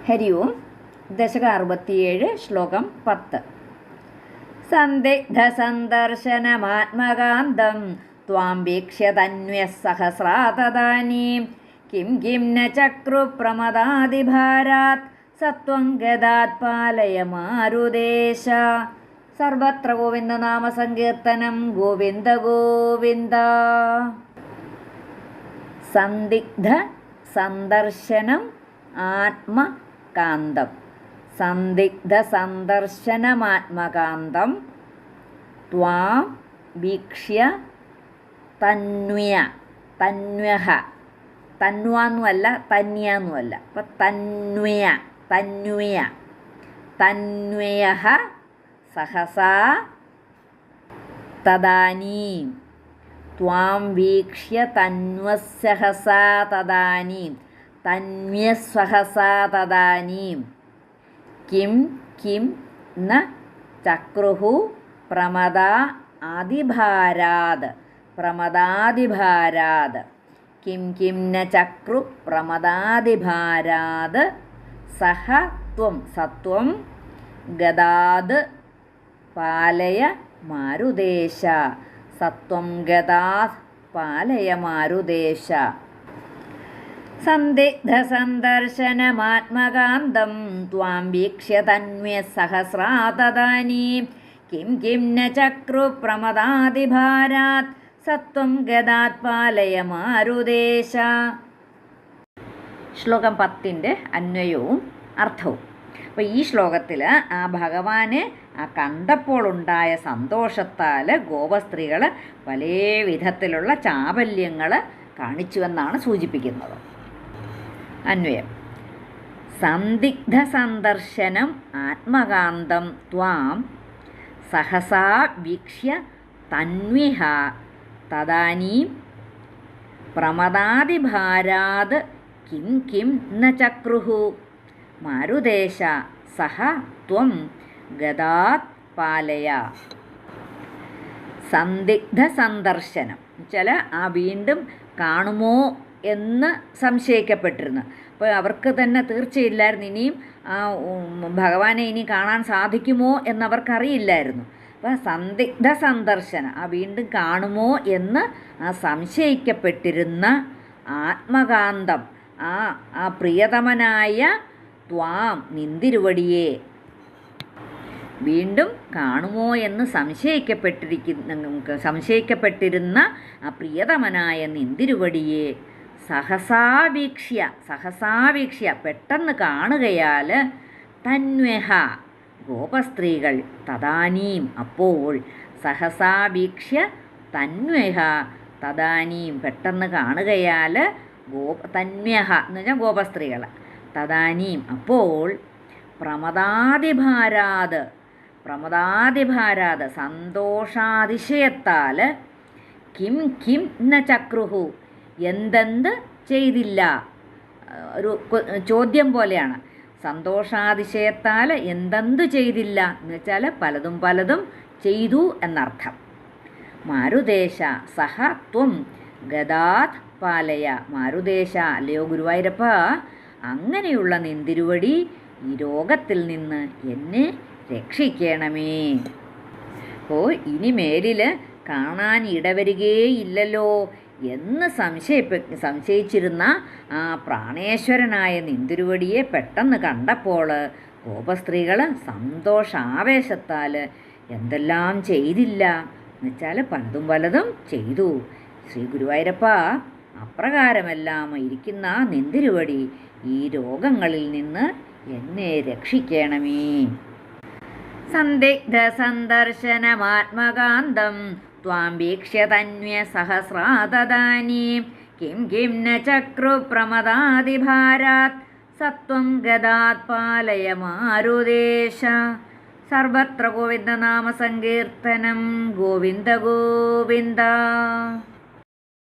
ഹരി ഓം. ദശകം 67, ശ്ലോകം 10. സന്ദിഗ്ധസന്ദർശനമാത്മകാന്തം ത്വാം വീക്ഷ്യ തന്വഃ സഹസ്രാ തദാനീം Kim Kim ന ചക്രുപ്രമദാദിഭാരാത് സത്വം ഗദാത് പാലയ മാരുദേശ. സർവത്ര ഗോവിന്ദനാമസങ്കീർത്തനം. ഗോവിന്ദ ഗോവിന്ദ. സന്ദിഗ്ധ സന്ദർശനം ആത്മകാന്തം. സന്ദിഗ്ധ സന്ദർശനമാത്മകാന്തം ത്വാം വീക്ഷ്യ തന്വ്യ. തന്വഃ, തന്വാന്നുമല്ല തന്യാന്നുമല്ല. അപ്പം തന്വ്യ തന്വ്യ തന്വയഃ സഹസാ തദാനീം. ത്വാം വീക്ഷ്യ തന്വസഹസാ തദാനീം. തന്വ്യസഹസാ തദാനീം കിം കിം ന ചക്രുഹു പ്രമദാ ആദിഭാരാത്. പ്രമദാദിഭാരാത്. കിം കിം ന ചക്രു പ്രമദാദിഭാരാത് സഹ ത്വം സത്വം ഗദാത് പാലയ മാരുദേശ. സത്വം ഗദാത് പാലയ മാരുദേശ. സന്ദിഗ്ധ സന്ദർശനമാത്മകാന്തം ത്വാം വീക്ഷ്യ തന്വഃ സഹസ്രാ തദാനീം കിം കിം ന ചക്രു പ്രമദാദിഭാരാത് സത്വം ഗദാത് പാലയ മാരുദേശ. ശ്ലോകം 10 അന്വയവും അർത്ഥവും. അപ്പോൾ ഈ ശ്ലോകത്തിൽ ആ ഭഗവാനെ കണ്ടപ്പോൾ ഉണ്ടായ സന്തോഷത്താൽ ഗോപസ്ത്രീകൾ പല വിധത്തിലുള്ള ചാപല്യങ്ങൾ കാണിച്ചുവെന്നാണ് സൂചിപ്പിക്കുന്നത്. അന്വയം. സന്ദിഗ്ധ സന്ദർശനം ആത്മകാന്തം ത്വാം സഹസാ വീക്ഷ്യ തന്വഃ തദാനീം പ്രമദാദിഭാരാത് കിം കിം ന ചക്രുഹു മാരുദേശ സഹ ത്വം ഗദാത് പാലയ. സന്ദിഗ്ധ സന്ദർശനം എന്നുവെച്ചാൽ ആ വീണ്ടും കാണുമോ എന്ന് സംശയിക്കപ്പെട്ടിരുന്നു. അപ്പോൾ അവർക്ക് തന്നെ തീർച്ചയില്ലായിരുന്നു ഇനിയും ഭഗവാനെ ഇനി കാണാൻ സാധിക്കുമോ എന്നവർക്കറിയില്ലായിരുന്നു. അപ്പോൾ സന്ദിഗ്ധ സന്ദർശനം, ആ വീണ്ടും കാണുമോ എന്ന് സംശയിക്കപ്പെട്ടിരുന്ന ആത്മകാന്തം, ആ പ്രിയതമനായ ത്വാം നിന്തിരുവടിയെ, വീണ്ടും കാണുമോ എന്ന് സംശയിക്കപ്പെട്ടിരുന്ന ആ പ്രിയതമനായ നിന്തിരുവടിയെ സഹസാവീക്ഷ്യ പെട്ടെന്ന് കാണുകയാൽ തന്വഃ ഗോപസ്ത്രീകൾ തദാനീം അപ്പോൾ സഹസാവീക്ഷ്യ തന്വഃ തദാനീം പെട്ടെന്ന് കാണുകയാൽ തന്വഃ എന്ന് വെച്ചാൽ ഗോപസ്ത്രീകൾ തദാനീം അപ്പോൾ പ്രമദാദിഭാരാത് സന്തോഷാതിശയത്താൽ കിം കിം ന ചക്രുഹു എന്തെന്ത് ചെയ്തില്ല. ഒരു ചോദ്യം പോലെയാണ്. സന്തോഷാതിശയത്താൽ എന്തെന്ത് ചെയ്തില്ല എന്ന് വെച്ചാൽ പലതും പലതും ചെയ്തു എന്നർത്ഥം. മാരുദേശ സഹ ത്വം ഗദാത് പാലയ. മാരുദേശ അല്ലയോ ഗുരുവായൂരപ്പ, അങ്ങനെയുള്ള നിന്തിരുവടി ഈ രോഗത്തിൽ നിന്ന് എന്നെ രക്ഷിക്കണമേ. അപ്പോൾ ഇനി മേലിൽ കാണാൻ ഇടവരികയില്ലല്ലോ എന്ന് സംശയിച്ചിരുന്ന ആ പ്രാണേശ്വരനായ നിന്തിരുവടിയെ പെട്ടെന്ന് കണ്ടപ്പോൾ ഗോപസ്ത്രീകൾ സന്തോഷാവേശത്താൽ എന്തെല്ലാം ചെയ്തില്ല എന്നുവെച്ചാൽ പലതും പലതും ചെയ്തു. ശ്രീ ഗുരുവായൂരപ്പ, അപ്രകാരമെല്ലാം ഇരിക്കുന്ന നിന്തിരുവടി ഈ രോഗങ്ങളിൽ നിന്ന് എന്നെ രക്ഷിക്കണമേ. സന്ദിഗ്ധ സന്ദർശനമാത്മകാന്തം ത്വാം വീക്ഷ്യ തന്വഃ സഹസ്രാ തദാനീം കിം കിം ന ചക്രു പ്രമദാദിഭാരാത് സത്വം ഗദാത് പാലയ മാരുദേശ. സർവത്ര ഗോവിന്ദനാമസങ്കീർത്തനം. ഗോവിന്ദ ഗോവിന്ദ.